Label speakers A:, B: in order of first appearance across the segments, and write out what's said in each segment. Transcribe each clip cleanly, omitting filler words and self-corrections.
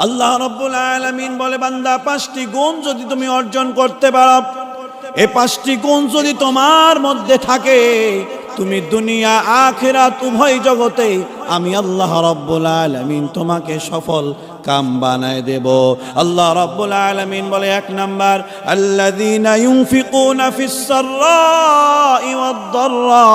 A: আল্লাহ রাব্বুল আলামিন বলে, বান্দা 5টি গুণ যদি তুমি অর্জন করতে পারো, এই 5টি গুণ যদি তোমার মধ্যে থাকে, তুমি দুনিয়া আখিরাত উভয় জগতে আমি আল্লাহ রাব্বুল আলামিন তোমাকে সফল কাম বানায় দেব। আল্লাহ রাব্বুল আলামিন বলে, 1 নাম্বার, আল্লাযীনা ইউনফিকুনা ফিস সাররাই ওয়াদ দাররা।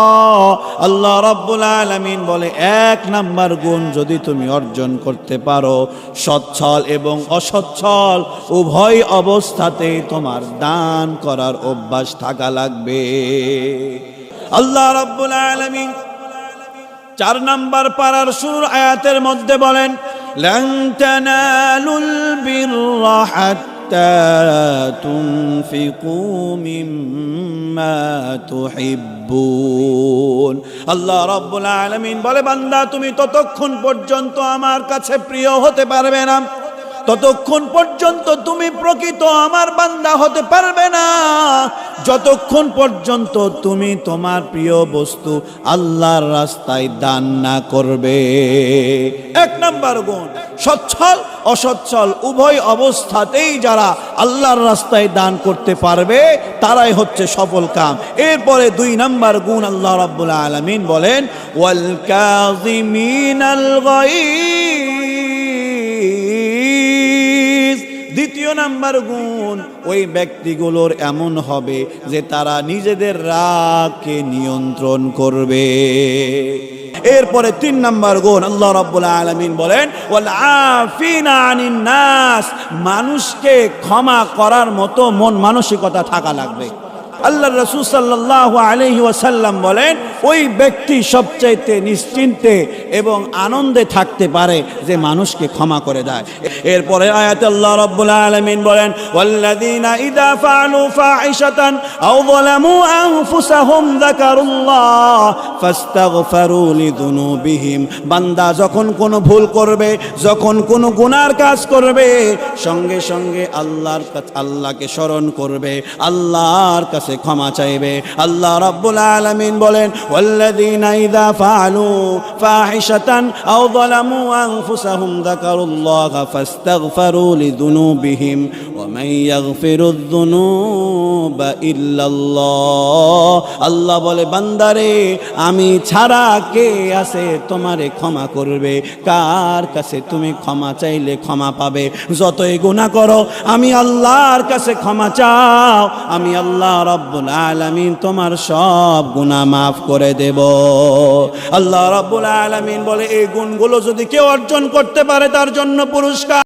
A: আল্লাহ রাব্বুল আলামিন বলে, 1 নাম্বার গুণ যদি তুমি অর্জন করতে পারো, সচ্ছল এবং অসচ্ছল উভয় অবস্থাতেই তোমার দান করার অভ্যাস থাকা লাগবে। আল্লাহ রাব্বুল আলামিন 4 নাম্বার পারার শুরুর আয়াতের মধ্যে বলেন, লান তানালুল বিররা হাত্তা তুনফিকু মিম্মা তুহিব্বুন। আল্লাহ রাব্বুল আলামিন বলে, বান্দা তুমি ততক্ষণ পর্যন্ত আমার কাছে প্রিয় হতে পারবে না, ততক্ষণ পর্যন্ত তুমি প্রকৃত আমার বান্দা হতে পারবে না, যতক্ষণ পর্যন্ত তুমি তোমার প্রিয় বস্তু আল্লাহর রাস্তায় দান না করবে। 1 নাম্বার গুণ, সচ্ছল অসচ্ছল উভয় অবস্থাতেই যারা আল্লাহর রাস্তায় দান করতে পারবে তারাই হচ্ছে সফল কাম। এরপরে 2 নাম্বার গুণ আল্লাহ রাব্বুল আলামিন বলেন, ওয়াল কাযিমিনাল গায়জ। 2 নাম্বার গুণ, ওই ব্যক্তিগুলোর এমন হবে যে তারা নিজেদের রাগকে নিয়ন্ত্রণ করবে। এরপরে 3 নাম্বার গুণ আল্লাহ রাব্বুল আলামিন বলেন, ওয়াল আফিনা আনিন নাস। মানুষকে ক্ষমা করার মতো মন মানসিকতা থাকা লাগবে। আল্লাহর রাসূল সাল্লাল্লাহু আলাইহি ওয়াসাল্লাম বলেন, ওই ব্যক্তি সবচাইতে নিশ্চিন্তে এবং আনন্দে থাকতে পারে যে মানুষকে ক্ষমা করে দেয়। এরপরে আয়াতে আল্লাহ রাব্বুল আলামিন বলেন, ওয়াল্লাযীনা ইযা ফাআলু ফাহিশাতান আও যালামু আনফুসাহুম যাকারুল্লাহ ফাস্তাগফিরু লিযুনুবিহিম। বান্দা যখন কোনো ভুল করবে, যখন কোনো গুনার কাজ করবে, সঙ্গে সঙ্গে আল্লাহকে স্মরণ করবে, আল্লাহর কাছে ক্ষমা চাইবে। আল্লাহ রাব্বুল আলামিন বলেন, ওয়াল্লাযীনা ইযা ফাআলু ফাহিশাতান আও যালামু আনফুসাহুম যাকারুল্লাহ ফাস্তাগফিরু লিযুনুবিহিম ওয়া মান ইয়াগফিরুয যুনুবা ইল্লাল্লাহ। আল্লাহ বলে, বান্দারে আমি ছাড়া কে আছে তোমারে ক্ষমা করবে? কার কাছে তুমি ক্ষমা চাইলে ক্ষমা পাবে? যতই গুনাহ করো আমি আল্লাহর কাছে ক্ষমা চাও, আমি আল্লাহ রাব্বুল আলামিন তোমার সব গুনাহ মাফ করে দেব। আল্লাহ রাব্বুল আলামিন বলে, এই গুণগুলো যদি কেউ অর্জন করতে পারে তার জন্য পুরস্কার।